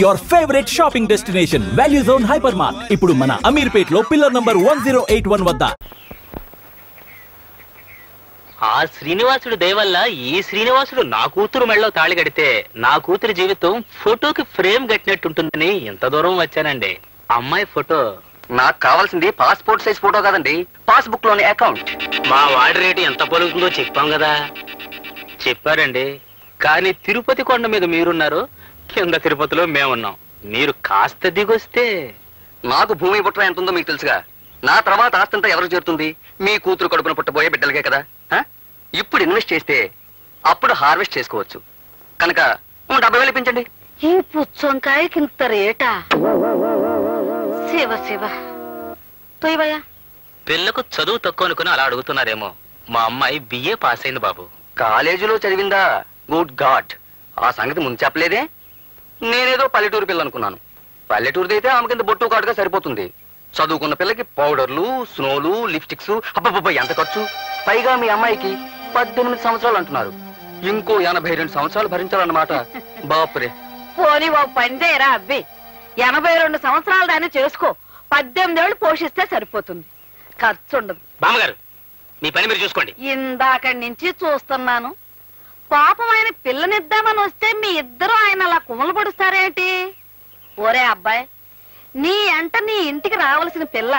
Your favorite shopping destination, Value Zone Hypermart. ఇప్పుడు మన అమీర్పేట్ లో పిల్లర్ నంబర్ 1081 వద్ద. ఆ శ్రీనివాసుడు దయవల్ల ఈ శ్రీనివాసుడు నా కూతురు మెళ్ళలో తాళి కడితే నా కూతురు జీవితం ఫోటోకి ఫ్రేమ్ కట్టినట్టుంటుందని ఎంత దూరం వచ్చానండి. అమ్మాయి ఫోటో నాకు కావాల్సింది పాస్పోర్ట్ సైజ్ ఫోటో కాదండి, పాస్బుక్ లోని అకౌంట్. మా వాడి రేటు ఎంత పలుకుతుందో చెప్పాం కదా. చెప్పారండి, కానీ తిరుపతి కొండ మీద మీరున్నారు, కింద తిరుపతిలో మేమున్నాం. మీరు కాస్త దిగొస్తే. నాకు భూమి పుట్ర ఎంత ఉందో మీకు తెలుసుగా. నా తర్వాత ఆస్తంతా ఎవరు చేరుతుంది? మీ కూతురు కడుపున పుట్టబోయే బిడ్డలకే కదా. ఇప్పుడు ఇన్వెస్ట్ చేస్తే అప్పుడు హార్వెస్ట్ చేసుకోవచ్చు. కనుక 70,000 ఇప్పించండి. ఈ పుచ్చంకాయకి ఇంత రేటా? శివ శివ తోయవయ్యా. పిల్లకు చదువు తక్కువ అనుకుని అలా అడుగుతున్నారేమో. మా అమ్మాయి బిఏ పాస్ అయింది బాబు. కాలేజీలో చదివిందా? గుడ్ గాడ్, ఆ సంగతి ముందు చెప్పలేదే. నేనేదో పల్లెటూరు పిల్ల అనుకున్నాను. పల్లెటూరుది అయితే ఆమె కింద బొట్టు కాటుగా సరిపోతుంది. చదువుకున్న పిల్లకి పౌడర్లు, స్నోలు, లిప్స్టిక్స్, అబ్బబ్బబ్బ ఎంత ఖర్చు. పైగా మీ అమ్మాయికి 18 సంవత్సరాలు అంటున్నారు. ఇంకో 82 సంవత్సరాలు భరించాలన్నమాట. బాపురే. పోనీ ఓ పని చేయరా అబ్బి, 82 సంవత్సరాలు దాన్ని చేసుకో. 18 ఏళ్ళు పోషిస్తే సరిపోతుంది, ఖర్చు ఉండదు. బామ్మగారు, మీ పని మీరు చూసుకోండి. ఇందాకడి నుంచి చూస్తున్నాను. పాపం ఆయన పిల్లనిద్దామని వస్తే మీ ఇద్దరు ఆయన అలా కుమలు పడుస్తారేంటి? ఓరే అబ్బాయి, నీ అంట నీ ఇంటికి రావాల్సిన పిల్ల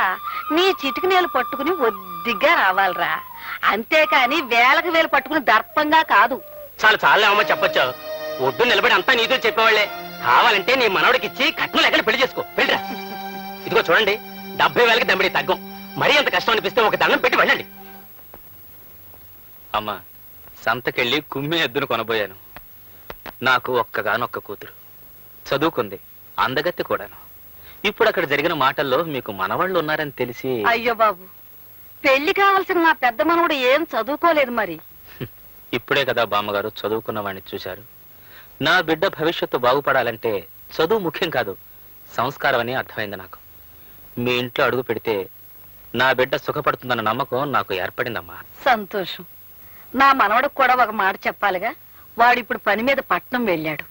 నీ చిటికి నీళ్ళు పట్టుకుని ఒద్దిగ్గా రావాలిరా, అంతేకాని వేలకు వేలు పట్టుకుని దర్పంగా కాదు. చాలా చాలా అమ్మ చెప్పొచ్చు. ఒడ్డు నిలబడి అంతా నీతో చెప్పేవాళ్లే. కావాలంటే నీ మనవడికి ఇచ్చి కట్నం ఎక్కడ పెళ్లి చేసుకో. వెళ్ళరా. ఇదిగో చూడండి, 70,000కి దమ్మిడి తగ్గం. మరీ అంత కష్టం అనిపిస్తే ఒక దండం పెట్టి వెళ్ళండి. అమ్మా, సంతకెళ్ళి కుమ్మి ఎద్దును కొనబోయాను. నాకు ఒక్కగానొక్క కూతురు, చదువుకుంది, అందగత్తె కూడాను. ఇప్పుడు అక్కడ జరిగిన మాటల్లో మీకు మనవాళ్ళు ఉన్నారని తెలిసి. అయ్యో బాబు, పెళ్లి కావాల్సిన నా పెద్ద మనవడు ఏం చదువుకోలేదు మరి. ఇప్పుడే కదా బామ్మగారు చదువుకున్న వాడిని చూశారు. నా బిడ్డ భవిష్యత్తు బాగుపడాలంటే చదువు ముఖ్యం కాదు, సంస్కారం అని అర్థమైంది నాకు. మీ ఇంట్లో అడుగు పెడితే నా బిడ్డ సుఖపడుతుందన్న నమ్మకం నాకు ఏర్పడిందమ్మా. సంతోషం. నా మనవడికి కూడా ఒక మాట చెప్పాలిగా. వాడిప్పుడు పని మీద పట్నం వెళ్ళాడు.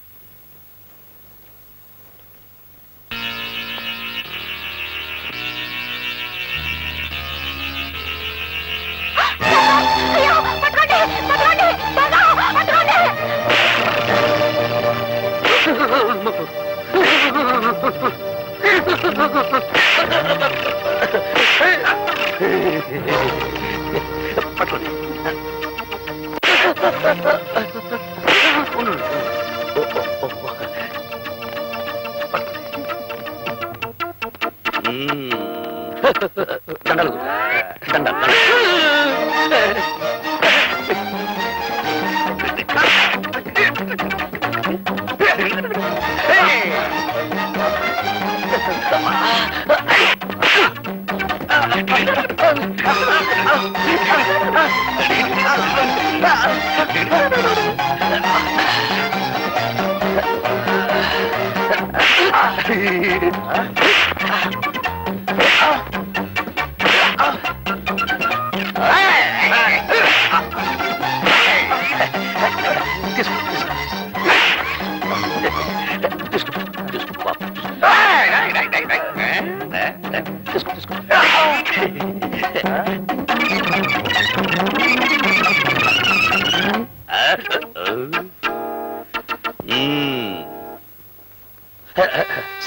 దండలు దండలు.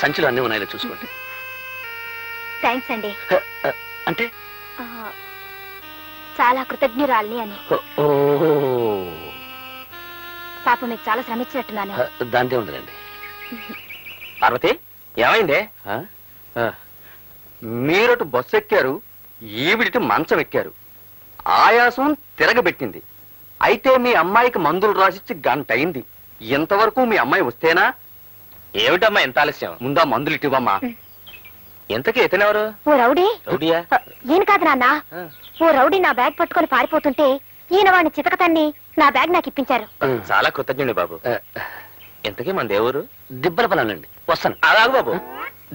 సంచులు అన్నీ ఉన్నాయో చూసుకోండి. థ్యాంక్స్ అండి. అంటే చాలా కృతజ్ఞురాలిని అని. పాప మీకు చాలా శ్రమించినట్టున్నాను. దాంతే ఉందండి. పార్వతి, ఏమైందే? మీరటు బస్సు ఎక్కారు, ఈవిడిటి మంచం ఎక్కారు. ఆయాసం తిరగబెట్టింది. అయితే మీ అమ్మాయికి మందులు రాసిచ్చి గంట అయింది. ఇంతవరకు మీ అమ్మాయి వస్తేనా? ఏమిటమ్మా ఎంత ఆలస్యం? ముందా మందులు ఇటివమ్మా. ఎంతకీ ఇతనెవరు? ఓ రౌడీ. రౌడీయా? ఈయన కాదు నాన్న. ఓ రౌడీ నా బ్యాగ్ పట్టుకొని పారిపోతుంటే ఈయన వాడిని చితకతన్ని నా బ్యాగ్ నాకు ఇప్పించారు. చాలా కృతజ్ఞుడి బాబు. ఎంతకీ మన దేవురు? దిబ్బలపల్లండి. వస్తాను. అలాగు బాబు.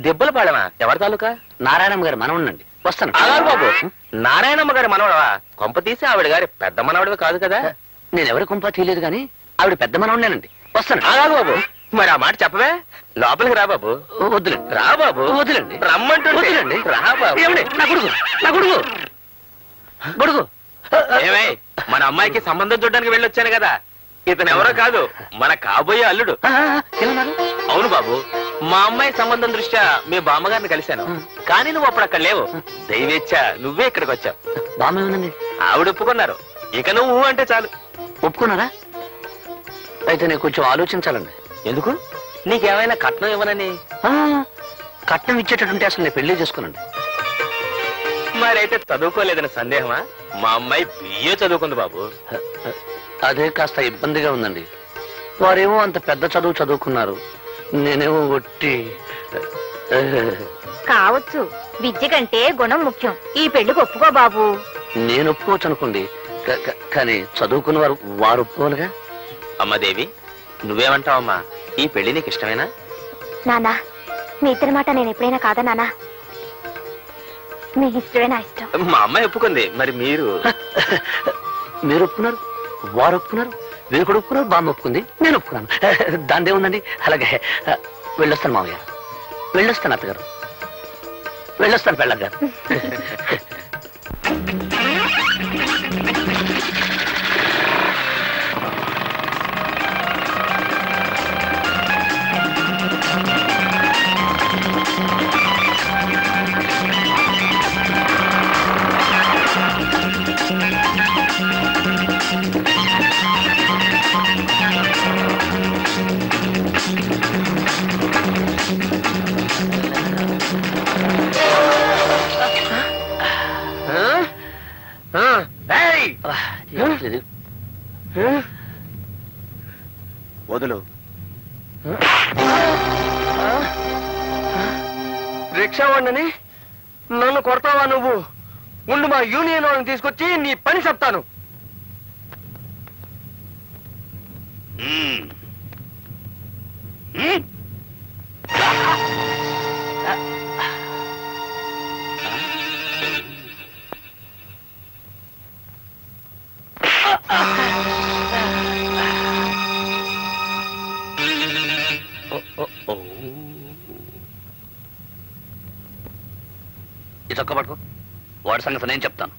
దిబ్బలపాళెమా? ఎవరి తాలూకా? నారాయణమ్మ గారి మనవనండి. వస్తాను. అలాగు బాబు. నారాయణమ్మ గారి మనవడవా? కొంప తీసి ఆవిడ గారి పెద్ద మనవడివి కాదు కదా? నేనెవరి కొంప తీయలేదు గాని ఆవిడ పెద్ద మనవనేనండి. వస్తాను. అలాగు బాబు. మరి ఆ మాట చెప్పవే. లోపలికి రా బాబు. వద్దులేండి, రా బాబు. వద్దులేండి, రమ్మంటుంటే. వద్దులేండి. రా బాబు. ఏమండి, నా గొడుగు ఏమే, మన అమ్మాయికి సంబంధం చూడడానికి వెళ్ళొచ్చాను కదా. ఇతను ఎవరో కాదు, మన కాబోయే అల్లుడు. ఏమన్నారు? అవును బాబు, మా అమ్మాయి సంబంధం దృష్ట్యా మీ బామ్మగారిని కలిశాను. కానీ నువ్వు అప్పుడు అక్కడ లేవు. దైవేచ్ఛ నువ్వే ఇక్కడికి వచ్చావు. బామ్మ ఏమనండి? ఆవిడ ఒప్పుకున్నారు. ఇక నువ్వు అంటే చాలు. ఒప్పుకున్నారా? అయితే నేను కొంచెం ఆలోచించాలండి. ఎందుకు? నీకేమైనా కట్నం ఇవ్వనని? కట్నం ఇచ్చేటటువంటి అసలు నేను పెళ్లి చేసుకోనండి. మరైతే చదువుకోలేదని సందేహమా? మా అమ్మాయి బిఏ చదువుకుంది బాబు. అదే కాస్త ఇబ్బందిగా ఉందండి. వారేమో అంత పెద్ద చదువు చదువుకున్నారు, నేనేమో ఒట్టి. కావచ్చు, విద్య కంటే గుణం ముఖ్యం. ఈ పెళ్లికి ఒప్పుకో బాబు. నేను ఒప్పుకోవచ్చు అనుకోండి, కానీ చదువుకున్న వారు ఒప్పుకోవాలిగా. అమ్మాదేవి, నువ్వేమంటావమ్మా? ఈ పెళ్లి నీకు ఇష్టమేనా? నానా, మీ ఇద్దరి మాట నేను ఎప్పుడైనా కాదా నానా? మీ ఇష్టమే నా ఇష్టం. మా అమ్మాయి ఒప్పుకుంది, మరి మీరు? మీరు ఒప్పుకున్నారు, వారు ఒప్పుకున్నారు, వీరు కూడా ఒప్పుకున్నారు, బామ్మ ఒప్పుకుంది, నేను ఒప్పుకున్నాను. దాందే ఉందండి. అలాగే వెళ్ళొస్తాను మామయ్య, వెళ్ళొస్తాను అత్తగారు, వెళ్ళొస్తాను పెళ్ళగారు. వదులు. రిక్షా వాడిని నన్ను కొడతావా నువ్వు? ఉండు, మా యూనియన్ వాళ్ళని తీసుకొచ్చి నీ పని చెప్తాను. ఈ చొక్క పట్టుకో, వాడి సంగతి నేను చెప్తాను.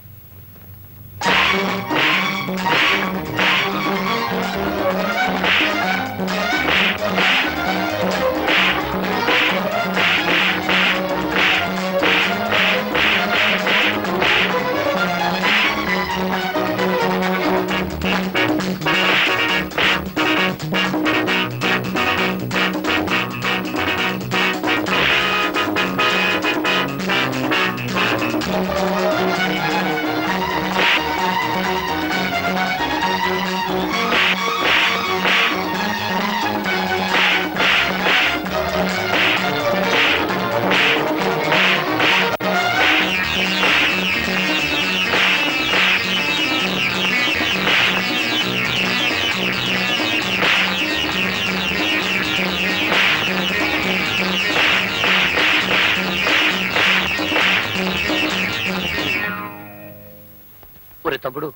ఒరే తమ్ముడు,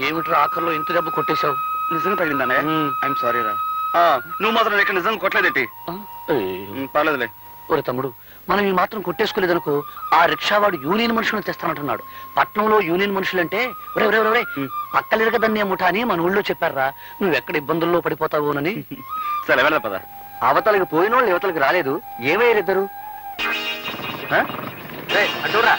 ఏమిట్రా ఆఖరిలో ఇంత దెబ్బ కొట్టేశావు? నిజంగా తగిలిందానే? ఐఎమ్ సారీ రా. నువ్వు మాత్రం ఇక్కడ నిజంగా కొట్టలేదేంటి? పర్లేదులే. ఒరే తమ్ముడు, మనం ఈ మాత్రం కొట్టేసుకోలేదనుకో, ఆ రిక్షావాడు యూనియన్ మనుషులను తెస్తానంటున్నాడు. పట్నంలో యూనియన్ మనుషులంటే ఒరే పక్కలిరగదన్నే ముఠ అని మన ఊళ్ళో చెప్పారా. నువ్వెక్కడ ఇబ్బందుల్లో పడిపోతావోనని. సరే వెళ్దా పద. అవతలకి పోయిన వాళ్ళు యువతలకి రాలేదు, ఏమయ్యారిద్దరు? అటురా.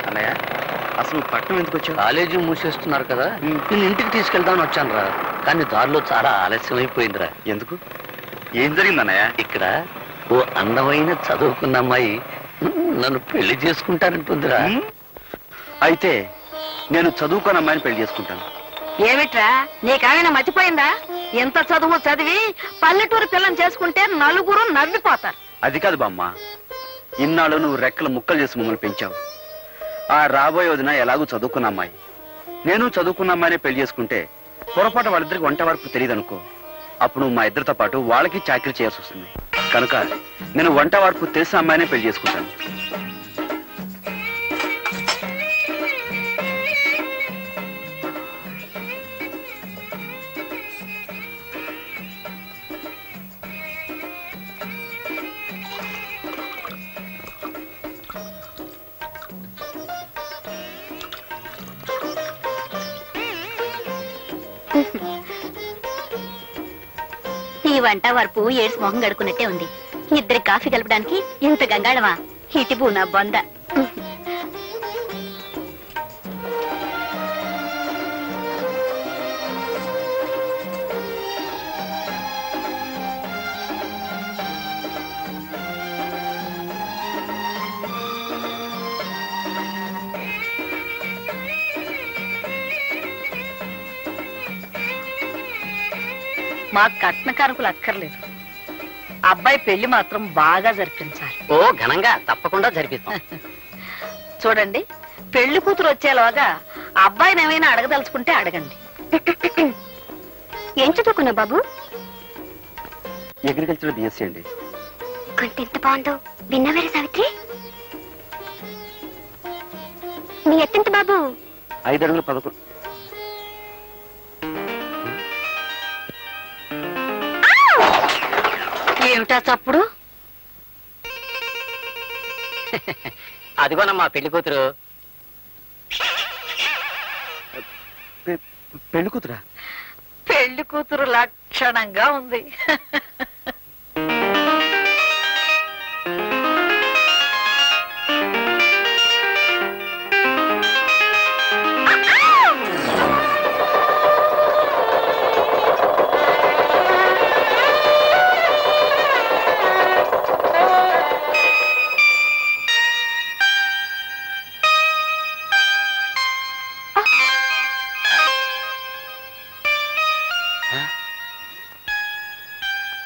అన్నయ్య, అసలు పట్నం ఎందుకు వచ్చావు? కాలేజీ మూసేస్తున్నారు కదా, నేను ఇంటికి తీసుకెళ్దామని వచ్చాను రా. కానీ దారిలో చాలా ఆలస్యం అయిపోయిందిరా. ఎందుకు? ఏం జరిగిందన్నయ్య? ఇక్కడ ఓ అందమైన చదువుకున్న అమ్మాయి నన్ను పెళ్లి చేసుకుంటానంటుందిరా. అయితే నేను చదువుకున్న అమ్మాయిని పెళ్లి చేసుకుంటాను. ఏమిట్రా, నీకేమైనా మర్చిపోయిందా? ఎంత చదువు చదివి పల్లెటూరు పిల్లని చేసుకుంటే నలుగురు నవ్విపోతారు. అది కాదు బామ్మ, ఇన్నాళ్ళు నువ్వు రెక్కలు ముక్కలు చేసి మమ్మల్ని పెంచావు. ఆ రాబోయే వదిన ఎలాగూ చదువుకున్న అమ్మాయి, నేను చదువుకున్న అమ్మాయినే పెళ్లి చేసుకుంటే పొరపాటు వాళ్ళిద్దరికి వంట వరకు తెలియదు అనుకో. అప్పుడు నువ్వు మా ఇద్దరితో పాటు వాళ్ళకి చాకరీ చేయాల్సి వస్తుంది. కనుక నేను వంట వరకు తెలిసిన అమ్మాయినే పెళ్లి చేసుకుంటాను. ఈ వంట వరపు ఏడ్స్ మొహం గడుకున్నట్టే ఉంది. ఇద్దరి కాఫీ కలపడానికి ఇంత గంగాళమా? ఇటిపు నా బొంద. మా కట్న కానుకలు అక్కర్లేదు, అబ్బాయి పెళ్లి మాత్రం బాగా జరిపించాలి. ఓ ఘనంగా తప్పకుండా జరిపిస్తాం. చూడండి, పెళ్లి కూతురు వచ్చేలాగా అబ్బాయిని ఏమైనా అడగదలుచుకుంటే అడగండి. ఏం చదువుకున్నా బాబు? అగ్రికల్చర్ బిఎస్సీ అండి. కొంత ఎంత బాగుందో విన్నవేరే సావిత్రి. నీ ఎత్తెంత బాబు? 5 అడుగులు 11. ఏమిటా చప్పుడు? అదిగోనమ్మా పెళ్లి కూతురు. పెళ్లి కూతురా? పెళ్లి కూతురు లక్షణంగా ఉంది.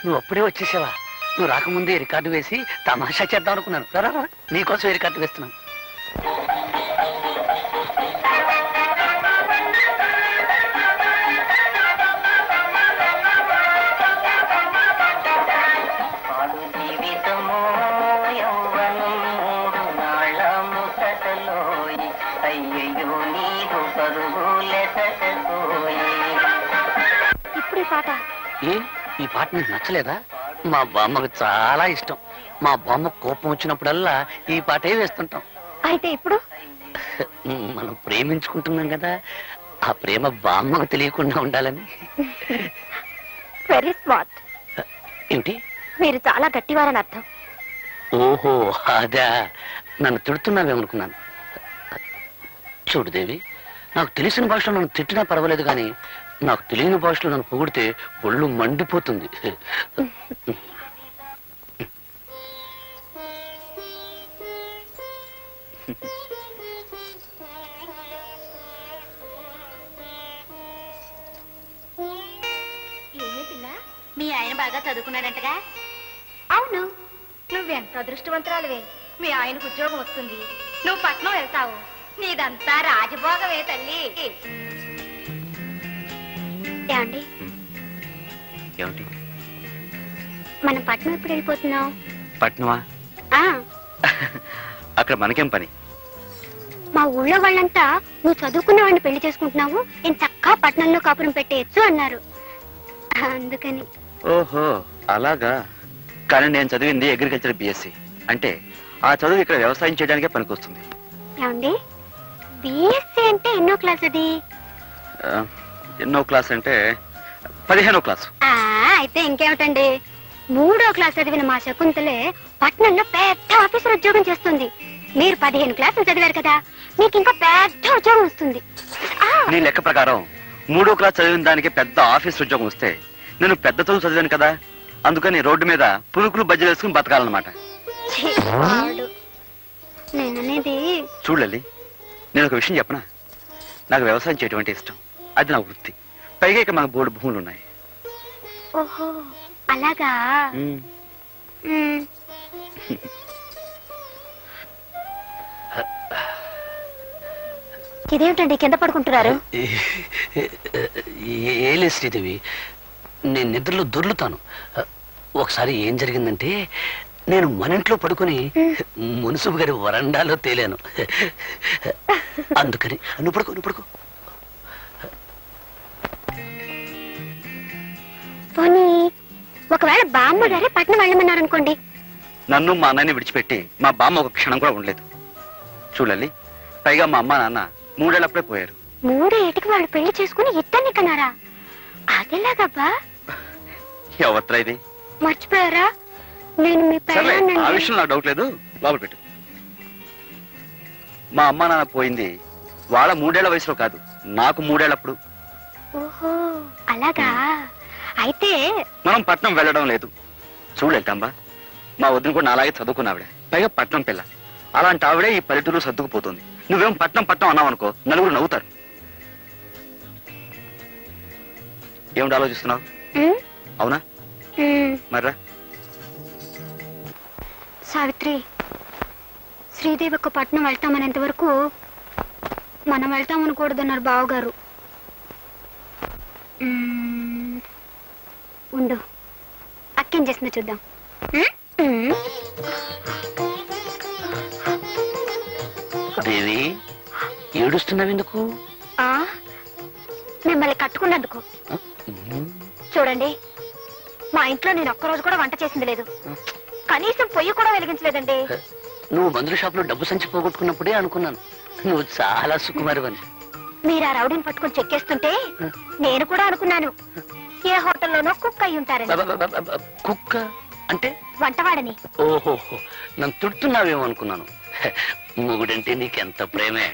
నువ్వు అప్పుడే వచ్చేసావా? నువ్వు రాకముందే రికార్డు వేసి తమాషా చేద్దాం అనుకున్నాను. రా నీకోసం రికార్డు వేస్తున్నాను. ఇప్పుడు ఈ పాట ఈ పాట నీకు నచ్చలేదా? మా బామ్మకు చాలా ఇష్టం. మా బామ్మ కోపం వచ్చినప్పుడల్లా ఈ పాటే వేస్తుంటాం. అయితే ఇప్పుడు మనం ప్రేమించుకుంటున్నాం కదా, ఆ ప్రేమ బామ్మకు తెలియకుండా ఉండాలని. Very smart. ఏమిటి? మీరు చాలా గట్టివారని అర్థం. ఓహో అదా, నన్ను తిడుతున్నావేమనుకున్నాను. చూడు దేవి, నాకు తెలిసిన భాషలో నన్ను తిట్టినా పర్వాలేదు, కానీ నాకు తెలియని భాషలో నన్ను పొగిడితే ఒళ్ళు మండిపోతుంది. ఏమీ పిల్ల, మీ ఆయన బాగా చదువుకున్నాడంటగా? అవును. నువ్వెంత అదృష్టవంతురాలువే. మీ ఆయనకు ఉద్యోగం వస్తుంది, నువ్వు పట్నం వెళ్తావు. నీదంతా రాజభోగమే తల్లి. ఏమండి, ఏమిటి? మనం పట్నం ఎప్పుడు వెళ్ళిపోతున్నాం? పట్నమా? అక్కడ మనకేం పని? మా ఊళ్ళో వాళ్ళంతా నువ్వు చదువుకున్న వాడిని పెళ్లి చేసుకుంటున్నావు, నేను చక్కగా పట్నంలో కాపురం పెట్టేయచ్చు అన్నారు. అందుకని. ఓహో అలాగా. కానీ నేను చదివింది అగ్రికల్చర్ బిఎస్సీ. అంటే ఆ చదువు ఇక్కడ వ్యవసాయం చేయడానికే పనికొస్తుంది. ఏమండి, బిఎస్సీ అంటే ఎన్నో క్లాస్ అది? ఎన్నో క్లాస్ అంటే 15వ క్లాస్. అయితే ఇంకేమిటండి, 3వ క్లాస్ చదివిన మా శకుంతలే పట్నంలో పెద్ద ఆఫీసర్ ఉద్యోగం చేస్తుంది. మీరు 15 క్లాసులు చదివారు కదా, మీకు ఇంకా పెద్ద ఉద్యోగం వస్తుంది. నీ లెక్క ప్రకారం 3వ క్లాస్ చదివిన దానికి పెద్ద ఆఫీస్ ఉద్యోగం వస్తే నేను పెద్ద చదువు చదివాను కదా, అందుకని రోడ్డు మీద పురుకులు బజ్జలు వేసుకుని బతకాలన్నమాట. నేననేది చూడలే, నేను ఒక విషయం చెప్పనా? నాకు వ్యవసాయం చేయడం అంటే ఇష్టం, అది నా వృత్తి. పైగా ఇక మనకు బోర్డు భూములు ఉన్నాయి. ఓహో అలాగా. ఇదేమిటండి కింద పడుకుంటున్నారు? ఏలే శ్రీదేవి, నేను నిద్రలో దొర్లుతాను. ఒకసారి ఏం జరిగిందంటే, నేను మన ఇంట్లో పడుకుని మున్సిపు గారి వరండాలో తేలాను. అందుకని నువ్వు పడుకో. పోనీ ఒకవేళ బామ్మ గారే పట్నం వెళ్ళమన్నారనుకోండి. నన్ను మా అన్నయ్యని విడిచిపెట్టి మా బామ్మ ఒక క్షణం కూడా ఉండలేదు. చూడాలి, పైగా మా అమ్మ నాన్న 3 ఏళ్ళప్పుడే పోయారు. 3 ఏటికి వాళ్ళు పెళ్లి చేసుకుని ఇద్దరిని కన్నారా? అదేలాగబ్బా? ఎవత్రా ఇది? మర్చిపోయారా? నేను మీ సరే, ఆ పెళ్ళాన్ని. విషయం నాకు డౌట్ లేదు, లోపల పెట్టు. మా అమ్మ నాన్న పోయింది వాళ్ళ 3 ఏళ్ల వయసులో కాదు, నాకు 3 ఏళ్ళప్పుడు. ఓహో అలాగా? అయితే మనం పట్నం వెళ్ళడం లేదు. చూడలేంటమ్మా, మా వదిన కూడా అలాగే చదువుకున్న ఆవిడ, పైగా పట్నం పిల్ల. అలాంటి ఆవిడే ఈ పల్లెటూరు సర్దుకుపోతుంది. నువ్వేం పట్నం పట్నం అన్నావు అనుకో, నలుగురు నవ్వుతారు. ఏమిటి ఆలోచిస్తున్నావు? ఉమ్, అవునా? ఉమ్. మర్రా. సావిత్రి, శ్రీదేవి ఒక పట్నం వెళ్తామనేంత వరకు మనం వెళ్తామనకూడదన్నారు బావగారు. ఉండు, అక్కేం చేస్తుందో చూద్దాం. దేవి, ఏడుస్తున్నావు ఎందుకు? మిమ్మల్ని కట్టుకున్నందుకు. చూడండి, మా ఇంట్లో నేను ఒక్కరోజు కూడా వంట చేసింది లేదు, కనీసం పొయ్యి కూడా వెలిగించలేదండి. నువ్వు మందుల షాప్ లో డబ్బు సంచి పోగొట్టుకున్నప్పుడే అనుకున్నాను నువ్వు చాలా సుకుమారివని. మీరు ఆ రౌడీని పట్టుకుని చెక్కేస్తుంటే నేను కూడా అనుకున్నాను ఏ హోటల్లోనో కుక్ అయి ఉంటారని. కుక్క అంటే? వంటవాడని. ఓహో, నన్ను తిడుతున్నావేమో అనుకున్నాను. మొగుడంటే నీకెంత ప్రేమే.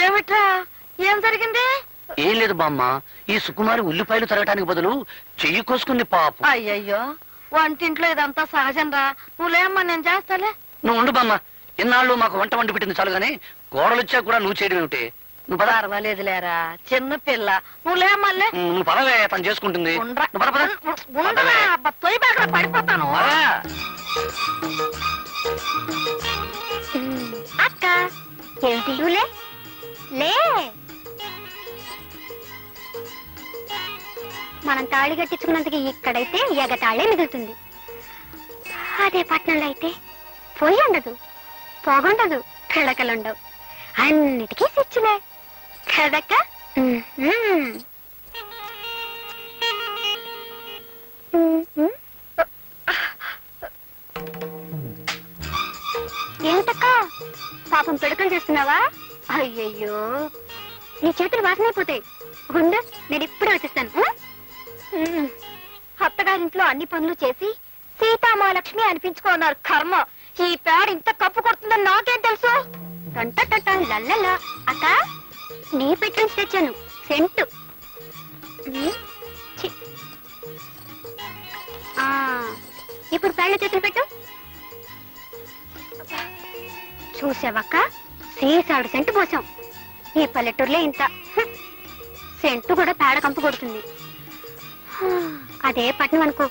ఏమిట్రా, ఏం జరిగింది? ఏం లేదు బామ్మ, ఈ సుకుమారి ఉల్లిపాయలు తరగటానికి బదులు చెయ్యి కోసుకుంది పాపం. అయ్యయ్యో, వంటింట్లో ఇదంతా సహజం రా. నువ్వులేమ్మా, నేను చేస్తాలే. నువ్వు ఉండు బామ్మ, ఇన్నాళ్ళు మాకు వంట వండి పెట్టింది చాలు గానీ కోడలు వచ్చా కూడా నువ్వు చేయడం ఏమిటి? నువ్వు పద. పర్వాలేదులేరా, చిన్న పిల్ల. నువ్వులేమ్మల్లే. నువ్వు పదవే, తను చేసుకుంటుంది. నువ్వు పద, పద. ఉండరా, తొయ్యి బాగా పడిపోతాను. పద. అక్క ఏమిటి? లే మనం తాళి కట్టించుకున్నందుకు ఇక్కడైతే ఎగతాళే మిగులుతుంది. అదే పట్నంలో అయితే పొయ్యి ఉండదు, పొగుండదు, పిడకలుండవు, అన్నిటికీ స్విచ్లే కదక్క. ఏమిటక్క పాపం పిడకలు చేస్తున్నావా? అయ్యయ్యో, నీ చేతులు వాసనైపోతాయి. ఉండు, నేను ఇప్పుడే వచ్చేస్తాను. అత్తగారింట్లో అన్ని పనులు చేసి సీతామహాలక్ష్మి అనిపించుకున్నారు. కర్మ, ఈ పేడ ఇంత కప్పు కొడుతుందని నాకేం తెలుసు? లల్లలా. అక్క, నీ పెట్టి నుంచి తెచ్చాను సెంటు. ఛీ. ఇప్పుడు పేడ చేతులు పెట్టు. చూసావక్క, సీసాడు సెంటు పోసాం. ఈ పల్లెటూరులో ఇంత సెంటు కూడా పేడ కంపు కొడుతుంది. అదే పట్నం అనుకో,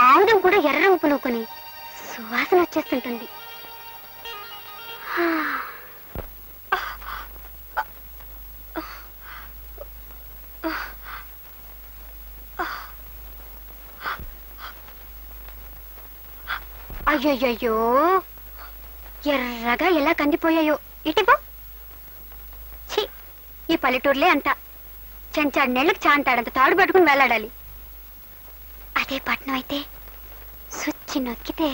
ఆముదం కూడా ఎర్ర రంగు పులుకొని సువాసన వచ్చేస్తుంటుంది. అయ్యయ్యో, ఎర్రగా ఎలా కందిపోయాయో. ఇటుగో. ఛీ, ఈ పల్లెటూరులే అంత చెంచాడు నెళ్ళకి చాంటాడంత తాడు పట్టుకుని వెళ్ళాడాలి. అదే పట్నం అయితే సుచ్చి నొక్కితే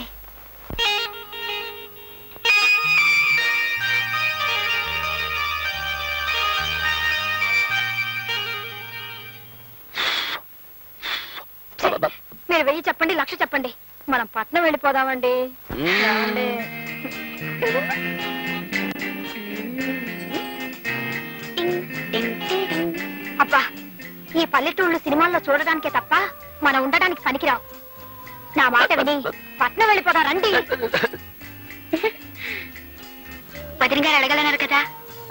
మీరు 1000 చెప్పండి, 1,00,000 చెప్పండి, మనం పట్నం వెళ్ళిపోదామండి. అబ్బా, ఈ పల్లెటూళ్ళు సినిమాల్లో చూడడానికే తప్ప మనం ఉండడానికి పనికిరావు. నా మాట విని పట్నం వెళ్ళిపోదా రండి. వదిన గారు అడగలన్నారు కదా,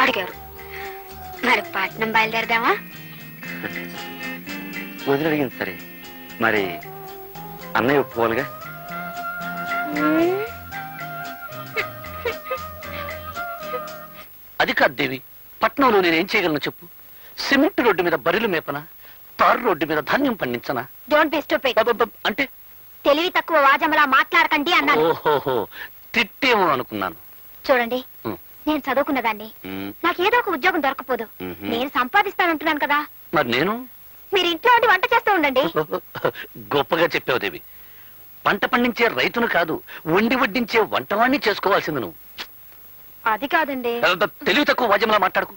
అడిగారు. మరి పట్నం బయలుదేరదామా? వదిలి అడిగింది సరే, మరి అన్నయ్య ఒప్పుకోవాలిగా. అది కాదు దేవి, పట్నంలో నేనేం చేయగలను చెప్పు? సిమెంట్ రోడ్డు మీద బరిలు మేపనా, తారు రోడ్డు మీద ధాన్యం పండించనా? Don't be stupid. అంటే తెలివి తక్కువ వాజమ్మలా మాట్లాడకండి అన్నాను. ఓహోహో, తిట్టేమో అనుకున్నాను. చూడండి, నేను చదువుకున్నదాన్ని, నాకేదో ఒక ఉద్యోగం దొరకపోదు. నేను సంపాదిస్తానంటున్నాను కదా. మరి నేను? మీరు ఇంట్లో ఉండి వంట చేస్తూ ఉండండి. గొప్పగా చెప్పావు దేవి. పంట పండించే రైతును కాదు, వండి వడ్డించే వంటవాణ్ణి చేసుకోవాల్సింది నువ్వు. అది కాదండి. తెలివి తక్కువ వాద్యంలా మాట్లాడుకు.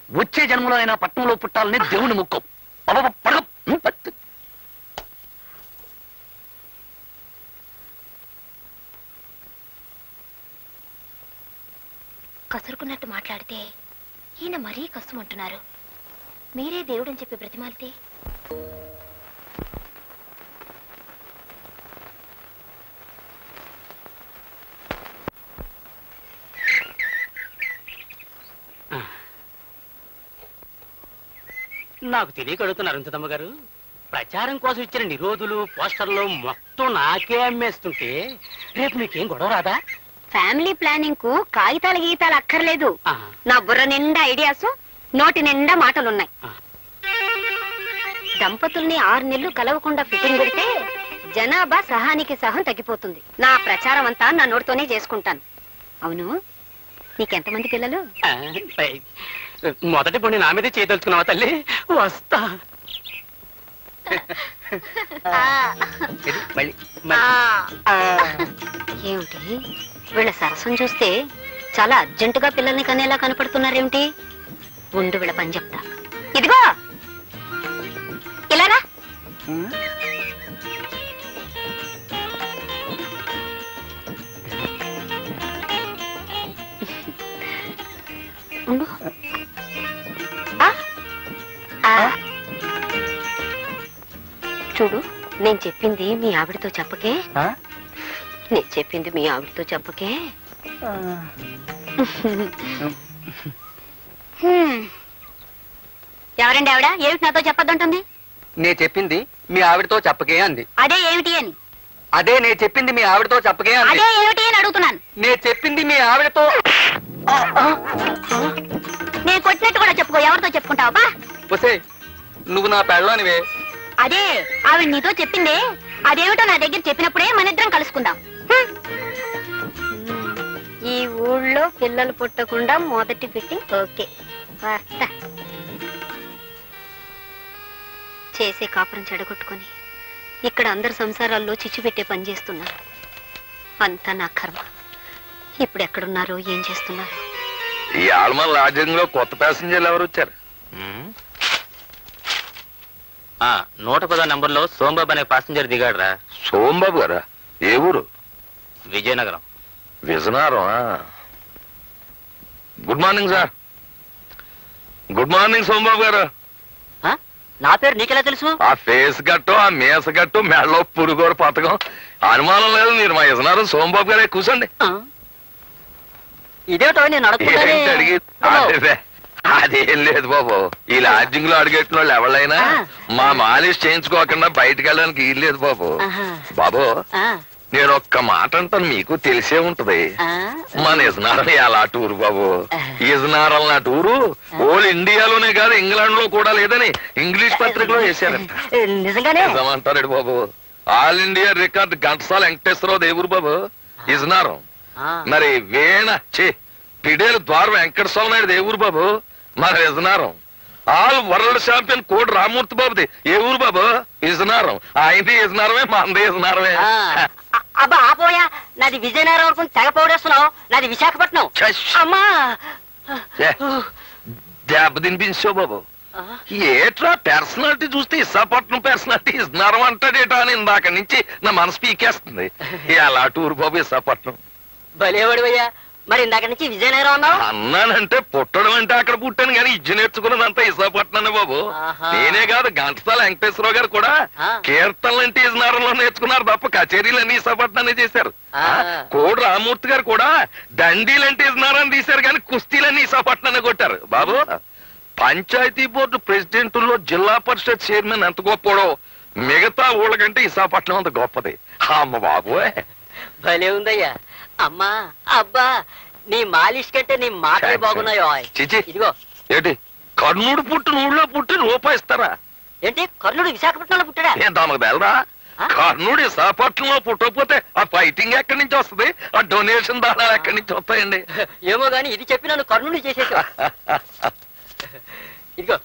వచ్చే జన్మలో అయినా పట్టణంలో పుట్టాలని దేవుని ముక్కం. కసురుకున్నట్టు మాట్లాడితే ఈయన మరీ కష్టమంటున్నారు. మీరే దేవుడని చెప్పి బ్రతిమాలితే నాకు తెలియక అడుగుతున్నారు అంజదమ్మ గారు. ప్రచారం కోసం ఇచ్చిన నిరోధులు పోస్టర్లు మొత్తం నాకే అమ్మేస్తుంటే రేపు మీకేం గొడవ రాదా? ఫ్యామిలీ ప్లానింగ్ కు కాగితాలు గీతాలు అక్కర్లేదు. నా బుర్ర నిండా ఐడియాస్, నోటి నిండా మాటలున్నాయి. దంపతుల్ని 6 నెలలు కలవకుండా ఫిట్టింగ్ పెడితే జనాభా సహానికి సహం తగ్గిపోతుంది. నా ప్రచారం అంతా నా నోటితోనే చేసుకుంటాను. అవును, నీకెంతమంది పిల్లలు? మొదటి పొండి నా మీదే చేయదలుచుకున్నావా తల్లి? వస్తా. ఏమిటి వీళ్ళ సరసం చూస్తే చాలా అర్జెంటుగా పిల్లల్ని కనేలా కనపడుతున్నారేమిటి? ఉండు వీళ్ళ పని చెప్తా. ఇదిగో ఇలారా. ఉండు. చూడు, నేను చెప్పింది మీ ఆవిడతో చెప్పకే. నేను చెప్పింది మీ ఆవిడతో చెప్పకే. ఎవరండి ఆవిడ? ఏమిటి నాతో చెప్పొద్దంటుంది? నేను చెప్పింది మీ ఆవిడతో చెప్పకే అంది. అదే ఏమిటి అని? అదే నేను చెప్పింది మీ ఆవిడతో చెప్పకే అంది. అదే ఏమిటి అని అడుగుతున్నాను. నేను చెప్పింది మీ ఆవిడతో. నేను కొట్టినట్టు కూడా చెప్పుకో. ఎవరితో చెప్పుకుంటావా? వసే, నువ్వు నా పెళ్ళానివే. అదే ఆవిడ నీతో చెప్పిందే. అదేమిటో నా దగ్గర చెప్పినప్పుడే మన ఇద్దరం కలుసుకుందాం. ఈ ఊళ్ళో పిల్లలు పుట్టకుండా మొదటి ఫిట్టింగ్ ఓకే. వస్తా. చేసే కాపురం చెడగొట్టుకొని ఇక్కడ అందరు సంసారాల్లో చిచ్చు పెట్టే పని చేస్తున్నారు. అంతా నా కర్మ. ఇప్పుడు ఎక్కడున్నారో ఏం చేస్తున్నారు? ఈ ఆల్మన్ లాడ్జింగ్ లో కొత్త ప్యాసింజర్లు ఎవరు వచ్చారు? 110 నంబర్లో సోంబాబు అనే పాసింజర్ దిగాడు రా. సోంబాబు గారా? ఏ ఊరు? Vizianagaram. Vizianagaram. Good morning sir. Good morning Sombabu గారు. నా పేరు నీకెలా తెలుసు? ఆ ఫేస్ గట్టు, ఆ మేస గట్టు, మెడలో పురుగోరు పథకం. అనుమానం లేదు, మీరు మా విజయనగరం సోంబాబు గారే. కూర్చోండి. ఇదేటో నేను అడిగి అదేం లేదు బాబు. ఈ లాడ్జింగ్ లో అడిగెట్టిన వాళ్ళు ఎవరైనా మా మాలిష్ చేయించుకోకుండా బయటకు వెళ్ళడానికి వీలు లేదు బాబు. బాబు, నేను ఒక్క మాట అంటాను, మీకు తెలిసే ఉంటది. మన ఇజనారం ఎలా టూరు బాబు. ఇజనారం నా టూరు ఓల్ ఇండియాలోనే కాదు, ఇంగ్లాండ్ లో కూడా లేదని ఇంగ్లీష్ పత్రికలో వేశారంట. నిజమంటారు బాబు. All India record Ghantasala Venkateswara Rao దేవురు బాబు ఇజనారం. మరి వేణ పిడేలు ద్వారం వెంకటస్వామి నాయుడు దేవురు బాబు మన ఇజనారం. ఆల్ వరల్డ్ ఛాంపియన్ కోడి రామూర్తి బాబుది ఏ ఊరు బాబు? ఇజనారం. ఆయనది ఇజనారమే, మనది ఇజనారమే. అబ్బా ఆపోయా, నాది విజయనగరం వరకు తెగ పౌడేస్తున్నావు. నాది విశాఖపట్నం. అమ్మా దెబ్బ తినిపించావు బాబు. ఏట్రా పర్సనాలిటీ చూస్తే విశాఖపట్నం పర్సనాలిటీ ఇజనారం అంటాడేటా అని ఇందాక నుంచి నా మనసు పీకేస్తుంది. ఎలా టూరు బాబు విశాఖపట్నం. భలేవాడివయ్యా. మరి ఇందాక నుంచి విజయనగరం అన్నావు? అన్నానంటే పుట్టడం అంటే అక్కడ పుట్టాను కానీ ఇజ్జు నేర్చుకున్నదంతా విశాఖపట్నం బాబు. నేనే కాదు, ఘంటసాల వెంకటేశ్వరరావు గారు కూడా కీర్తనలు అంటే ఇజనారంలో నేర్చుకున్నారు తప్ప కచేరీలన్నీ విశాఖపట్నాన్ని చేశారు. కోడి రామూర్తి గారు కూడా దండీలంటే ఇజనారాన్ని తీశారు కానీ కుస్తీలన్నీ విశాఖపట్నాన్ని కొట్టారు బాబు. పంచాయతీ బోర్డు ప్రెసిడెంట్లో జిల్లా పరిషత్ చైర్మన్ ఎంత గొప్పడో మిగతా ఊళ్ళ కంటే విశాఖపట్నం అంత గొప్పది. అమ్మ బాబు భలే ఉందయ్యా. అమ్మా అబ్బా, నీ మాలిష్ కంటే నీ మాటలే బాగున్నాయో. చిచి, ఇదిగో ఏంటి కర్ణుడు పుట్టిన ఊళ్ళో పుట్టి రూపాయి ఇస్తారా? ఏంటి కర్ణుడు విశాఖపట్నంలో పుట్టాడా? ఏం తమకు బెలరా? కర్ణుడు విశాఖపట్నంలో పుట్టకపోతే ఆ ఫైటింగ్ ఎక్కడి నుంచి వస్తుంది? ఆ డొనేషన్ దానాలు ఎక్కడి నుంచి వస్తాయండి? ఏమో గాని ఇది చెప్పి నన్ను కర్ణుడు చేసేసా. ఇదిగో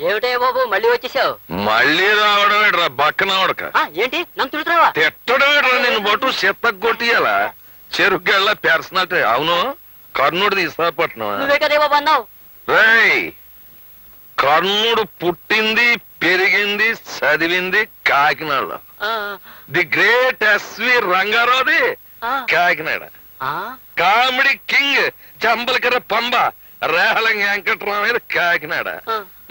ఏమిటే బాబు మళ్ళీ వచ్చేసావు? మళ్ళీ రావడమేట్రా బక్కనవడక. ఏంటి నన్ను తిడుతున్నావా? తిట్టడమేట్రా నిన్ను బట్టు చెత్త కొట్టియాలా చెరుకెళ్ళ పర్సనాలిటీ. అవును కర్ణుడిది విశాఖపట్నం. నువ్వే కదే బాబు అన్నావు. రేయ్ కర్ణుడు పుట్టింది పెరిగింది చదివింది కాకినాడలో. ది గ్రేట్ ఎస్వి రంగారావుది కాకినాడ. కామెడీ కింగ్ జంబలకర పంబ రేహలం వెంకటరామయ్య కాకినాడ.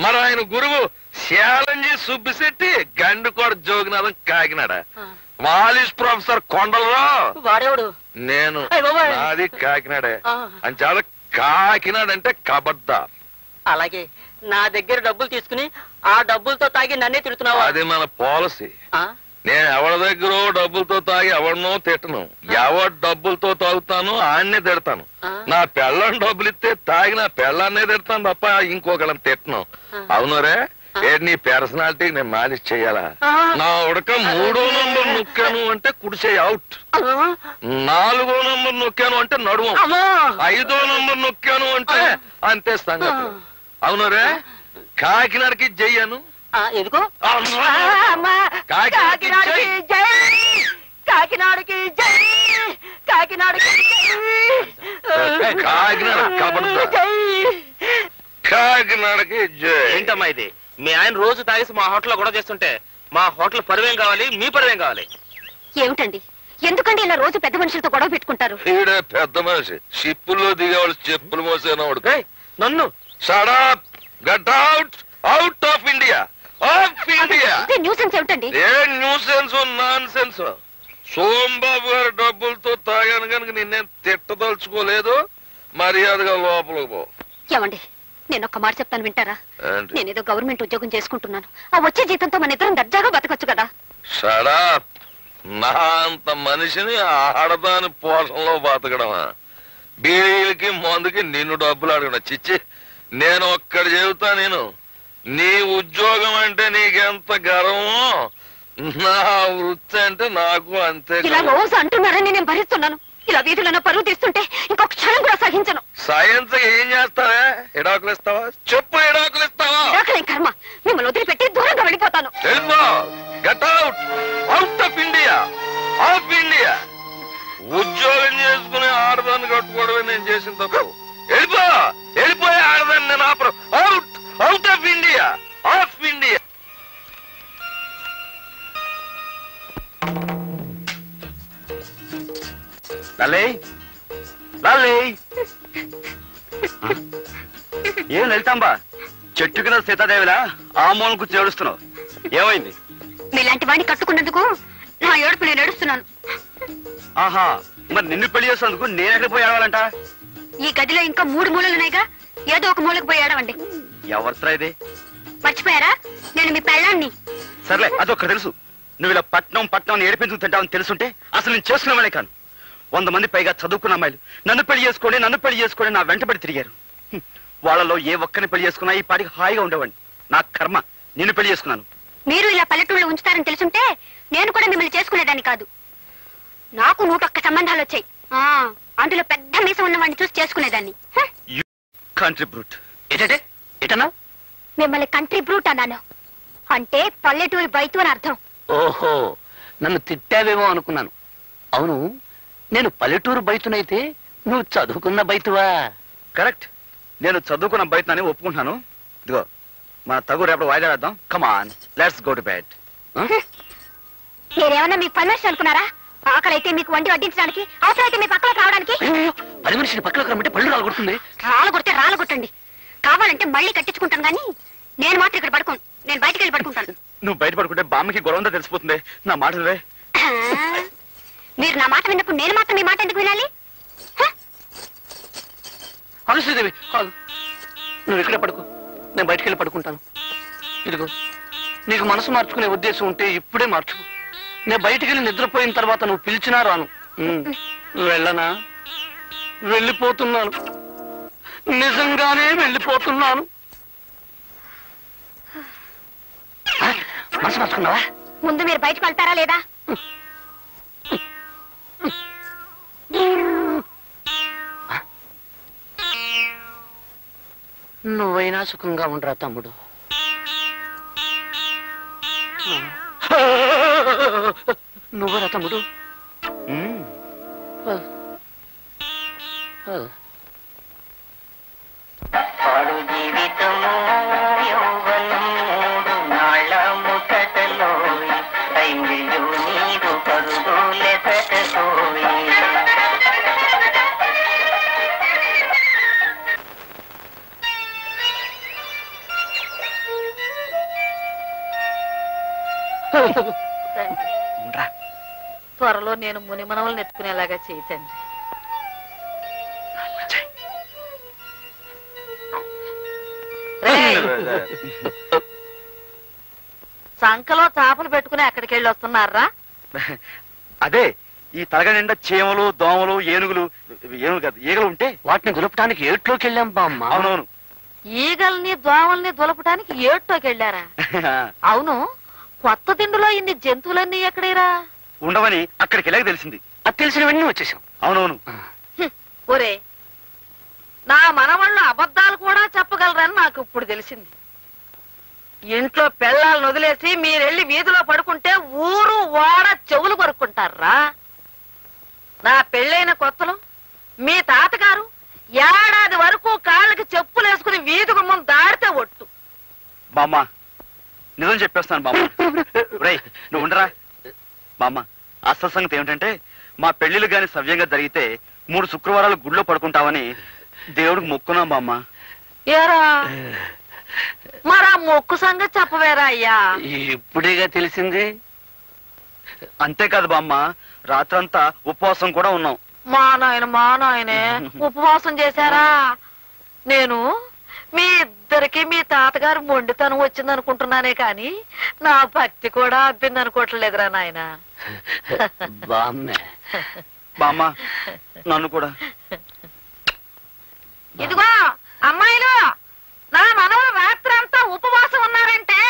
మరి ఆయన గురువు శాలంజీ సుబ్బిశెట్టి గండుకోట జోగినాథం కాకినాడ. మాలిష్ ప్రొఫెసర్ కొండలరావు వాడేవాడు నేను నాది కాకినాడే. అని చాలా కాకినాడ అంటే కబడ్దార్. అలాగే నా దగ్గర డబ్బులు తీసుకుని ఆ డబ్బులతో తాగి నన్నే తిడుతున్నావా? అది మన పాలసీ. నేను ఎవరి దగ్గర డబ్బులతో తాగి ఎవరినో తిట్టను. ఎవరి డబ్బులతో తాగుతాను ఆన్నే తిడతాను. నా పెళ్ళని డబ్బులు ఇస్తే తాగి నా పెళ్ళాన్నే తిడతాను తప్ప ఇంకొకళ్ళని తిట్టను. అవునరే నీ పర్సనాలిటీ నేను మాలిష్ చెయ్యాలా? నా ఉడక 3వ నంబర్ నొక్కాను అంటే కుడిచే అవుట్. 4వ నంబర్ నొక్కాను అంటే నడుము. 5వ నంబర్ నొక్కాను అంటే అంతే సంగతి. అవునరే కాకినాడకి జయ్యాను. ఎందుకు? కాకినాడకి జై, కాకినాడకి జై, కాకినాడకి కాకినాడ కబడ్దార్. కాకినాడకి జై. ఏంటమ్మా ఇది? మీ ఆయన రోజు తాగేసి మా హోటల్లో గొడవ చేస్తుంటే మా హోటల్ పరువేం కావాలి, మీ పరువేం కావాలి? ఏమిటండి ఎందుకండి ఇలా రోజు పెద్ద మనుషులతో గొడవ పెట్టుకుంటారు? ఈడే పెద్ద మనిషి షిప్పుల్లో దిగేవాళ్ళు చెప్పులు మోసేనవాడు. నన్ను shut up, get out, out of India, of India. Nuisance ఏమిటండి? ఏ న్యూసెన్స్ నాన్ సెన్స్. సోంబాబు గారి డబ్బులతో తాగాను కనుక నిన్నేం తిట్టదలుచుకోలేదు. మర్యాదగా లోపలికి పో. ఏమండి నేను ఒక్క మాట చెప్తాను వింటారా? ఏంటి? నేనేదో గవర్నమెంట్ ఉద్యోగం చేసుకుంటున్నాను. ఆ వచ్చే జీతంతో మన ఇద్దరం దర్జాగా బతకొచ్చు కదా. Shut up. నా అంత మనిషిని ఆడదాని పోషణలో బతకడమా? బీడీలకి మందుకి నిన్ను డబ్బులు అడగడం చిచ్చి. నేను ఒక్కడి చెబుతా, నేను నీ ఉద్యోగం అంటే నీకెంత గర్వమో నా వృత్తి అంటే నాకు అంతే. ఇలా రోజు అంటున్నారని నేను భరిస్తున్నాను. ఇలా వీధులను పరువు తీస్తుంటే ఇంకొక క్షణం కూడా సహించను. సైన్స్ ఏం చేస్తావే? ఎడాకులు ఇస్తావా? చెప్పు, ఎడాకులు ఇస్తావా? ఎడాకులేం కర్మ. మిమ్మల్ని వదిలిపెట్టి దూరంగా వెళ్ళిపోతాను. Get out, out of India, of India. ఉద్యోగం చేసుకుని ఆడదాన్ని కట్టుకోవడమే నేను చేసిన తప్పు. వెళ్ళిపో, వెళ్ళిపోయే ఆడదాన్ని నేను ఆపరు. Out, out of India, of India. లల్లే, లల్లే. ఏం లలితాంబా, చెట్టు కింద సీతాదేవిలా ఆ మూలం కూర్చొని ఏడుస్తున్నావు? ఏమైంది? మీలాంటి వాడిని కట్టుకున్నందుకు నా ఏడుపు నేను ఏడుస్తున్నాను. ఆహా, మరి నిన్ను పెళ్లి చేసినందుకు నేను ఎక్కడికి పోయి ఏడవాలంట? ఈ గదిలో ఇంకా 3 మూలలున్నాయిగా, ఏదో ఒక మూలకు పోయి ఏడవండి. ఎవరితో ఇది? మర్చిపోయారా? నేను మీ పెళ్ళాన్ని. సర్లే, అదొక్కటి తెలుసు. నువ్వు ఇలా పట్నం పట్నం ఏడిపించుకు తింటావని తెలుసుంటే అసలు నేను చేసుకున్నామనే కాను. 100 మంది పైగా చదువుకున్న అమ్మాయిలు నన్ను పెళ్లి చేసుకోండి నా వెంటబడి తిరిగారు. వాళ్ళలో ఏ ఒక్కరిని పెళ్లి చేసుకున్నా ఈ పాటికి హాయిగా ఉండేవాడిని. నా కర్మ, నిన్ను పెళ్లి చేసుకున్నాను. మీరు ఇలా పల్లెటూళ్ళు ఉంచుతారని తెలుసుంటే నేను కూడా మిమ్మల్ని చేసుకునేదాన్ని కాదు. నాకు 101 సంబంధాలు వచ్చాయి. అందులో పెద్ద మీసం ఉన్నవాడిని చూసి చేసుకునేదాన్ని. Country brute. ఏంటంటే ఎటన్నా? మిమ్మల్ని కంట్రీ బ్రూట్ అన్నాను. అంటే పల్లెటూరి బయటు అని అర్థం. ఓహో, నన్ను తిట్టావేమో అనుకున్నాను. అవును, నేను పల్లెటూరు బయటునైతే నువ్వు చదువుకున్న బయటువా? కరెక్ట్, నేను చదువుకున్న బయటని ఒప్పుకుంటున్నాను. ఇదిగో మన తగు రేపు వాయిదా వేద్దాం. కమాన్, లెట్స్ గో టు బెడ్. మీరేమన్నా మీ పర్మిషన్ అనుకున్నారా? ఆకలైతే మీకు వండి వడ్డించడానికి, అవసరమైతే మీ పక్కలకు రావడానికి. పని మనిషిని పక్కలకు రమ్మంటే పళ్ళు రాలగొడుతుంది. రాలగొడితే రాలగొట్టండి, కావాలంటే మళ్ళీ కట్టించుకుంటాను. కానీ నేను మాత్రం ఇక్కడ పడుకోను. నేను బయటికి వెళ్ళి పడుకుంటాను. నువ్వు బయట పడుకుంటే బామ్మకి గొడవ ఉందో తెలిసిపోతుంది. నా మాట వినవే? మీరు నా మాట విన్నప్పుడు నేను మాత్రం మీ మాట ఎందుకు వినాలి? అవును శ్రీదేవి, నువ్వు ఇక్కడే పడుకో, నేను బయటికి వెళ్ళి పడుకుంటాను. ఇదిగో, నీకు మనసు మార్చుకునే ఉద్దేశం ఉంటే ఇప్పుడే మార్చుకో. నేను బయటికి వెళ్ళి నిద్రపోయిన తర్వాత నువ్వు పిలిచినా రాను. వెళ్ళనా? వెళ్ళిపోతున్నాను, నిజంగానే వెళ్ళిపోతున్నాను. మనసు మార్చుకున్నావా? ముందు మీరు బయటకు వెళ్తారా లేదా? నువ్వైనా సుఖంగా ఉండరా తమ్ముడు. నువ్వరా తమ్ముడు? పాడు జీవితము యౌవనం మూడు నాళ్ళ ముసటలో ఐంగిలు నీరు పరుగులెసటోయి. త్వరలో నేను మునిమనవలను ఎత్తుకునేలాగా చేయతండి. సంకలో చేపలు పెట్టుకుని ఎక్కడికి వెళ్ళి వస్తున్నారా? అదే ఈ తలగ నిండా చీమలు, దోమలు, ఏనుగులు కాదు ఈగలు ఉంటే వాటిని దులపడానికి ఏట్లోకి వెళ్ళాం బామ్మ. అవునవును. ఈగల్ని దోమల్ని దులపడానికి ఏట్లోకి వెళ్ళారా? అవును, కొత్త తిండిలో ఇన్ని జంతువులన్నీ ఎక్కడేరా? ఉండవని అక్కడికి వెళ్ళాక తెలిసింది. అది తెలిసినవన్నీ వచ్చేసాం. అవునవును. ఒరే, నా మనవాళ్ళు అబద్ధాలు కూడా చెప్పగలరని నాకు ఇప్పుడు తెలిసింది. ఇంట్లో పెళ్ళాలను వదిలేసి మీరెళ్ళి వీధిలో పడుకుంటే ఊరు ఓడ చెవులు కొరుక్కుంటారా? నా పెళ్ళైన కొత్తలో మీ తాతగారు ఏడాది వరకు కాళ్ళకి చెప్పులేసుకుని వీధి గుమ్మం దాడితే ఒట్టు. బామ్మ నిజం చెప్పేస్తాను బామ్మ. రేయ్ నువ్వు ఉండరా బామ్మ. అసలు సంగతి ఏమిటంటే మా పెళ్లిళ్ళు గాని సవ్యంగా జరిగితే 3 శుక్రవారాలు గుడిలో పడుకుంటావని దేవుడికి మొక్కున్నాం బామ్మ. ఏరా మరా మొక్కు సంగతి చెప్పవేరా అయ్యా? ఇప్పుడేగా తెలిసింది. అంతేకాదు బామ్మ, రాత్రంతా ఉపవాసం కూడా ఉన్నాం. మా నాయనే ఉపవాసం చేశారా? నేను మీ ఇద్దరికి మీ తాతగారు మొండితనం వచ్చింది అనుకుంటున్నానే కాని నా భక్తి కూడా అబ్బింది అనుకోవట్లేదురా నాయన. బామ్మ నన్ను కూడా. ఇదిగో అమ్మాయిలు, నా మనవలు రాత్రి అంతా ఉపవాసం ఉన్నారంటే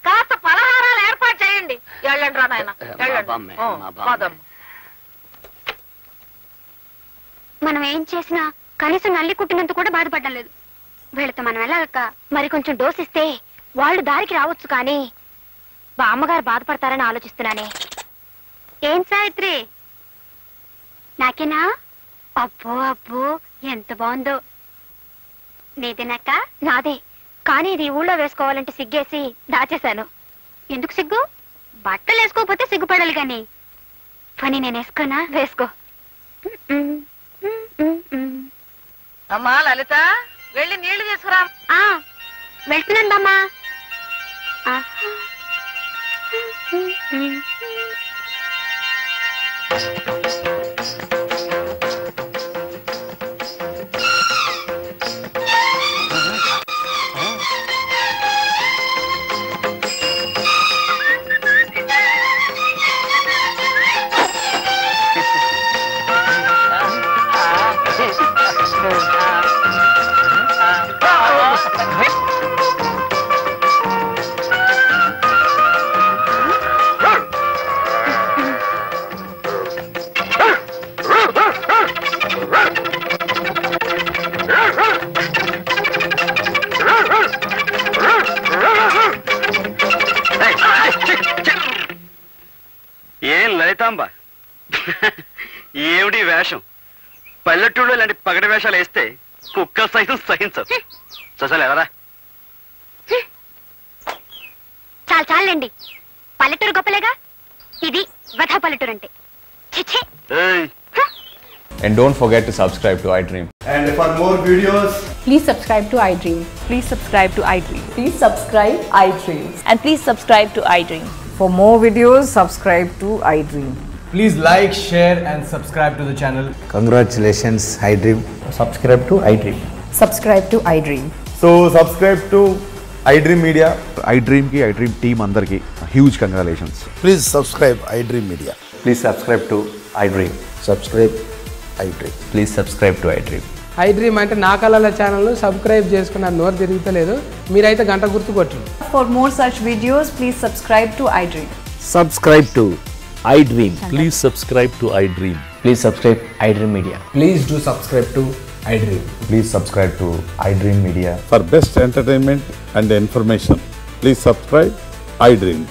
కాస్త పలహారాలు ఏర్పాటు చేయండి. వెళ్ళండి రా నాయన, వెళ్ళండి. మనం ఏం చేసినా కనీసం నల్లి కుట్టినంత కూడా బాధపడడం లేదు. వీళ్ళతో మనం వెళ్ళాక మరి కొంచెం డోసిస్తే వాళ్ళు దారికి రావచ్చు. కానీ బామ్మగారు బాధపడతారని ఆలోచిస్తున్నానే. ఏం సావిత్రి, నాకేనా? అబ్బో అబ్బో ఎంత బాగుందో. నీదేనాక? నాదే, కానీ ఇది ఊళ్ళో వేసుకోవాలంటే సిగ్గేసి దాచేశాను. ఎందుకు సిగ్గు? బట్టలు వేసుకోకపోతే సిగ్గుపడాలి కానీ. పని నేను వేసుకోనా? వేసుకో. అమ్మా లలిత, వెళ్ళి నీళ్లు తీసుకురా. వెళ్తున్నాను బామ్మా. ఏం లలితాంబ, ఏమిటి వేషం? పల్లెటూళ్ళు ఇలాంటి పగటి వేషాలు వేస్తే కుక్క సైతం సహించదు. చూసాలి ఎవరా? చాలు చాలండి, పల్లెటూరు గొప్పలేగా. ఇది వధా పల్లెటూరు అంటే. And don't forget to subscribe to iDream. And for more videos, please subscribe to iDream. Please subscribe to iDream. Please subscribe iDream. And please subscribe to iDream. For more videos, subscribe to iDream. please like, share and subscribe to the channel. Congratulations, iDream. Subscribe to iDream. Subscribe to iDream. So subscribe to iDream Media. iDream ki iDream team andarki huge congratulations. Please subscribe iDream Media. Please subscribe to iDream. Subscribe iDream. Please subscribe to iDream. iDream అంటే నా కళల channel subscribe చేసుకున్న నోరు తిరుగుతలేదు. మీరైతే గంట గుర్తు కొట్టండి. For more such videos, please subscribe to iDream. Subscribe to iDream. Please subscribe to iDream. Please subscribe iDream Media. Please do subscribe to iDream. Please subscribe to iDream Media. For best entertainment and information, please subscribe iDream.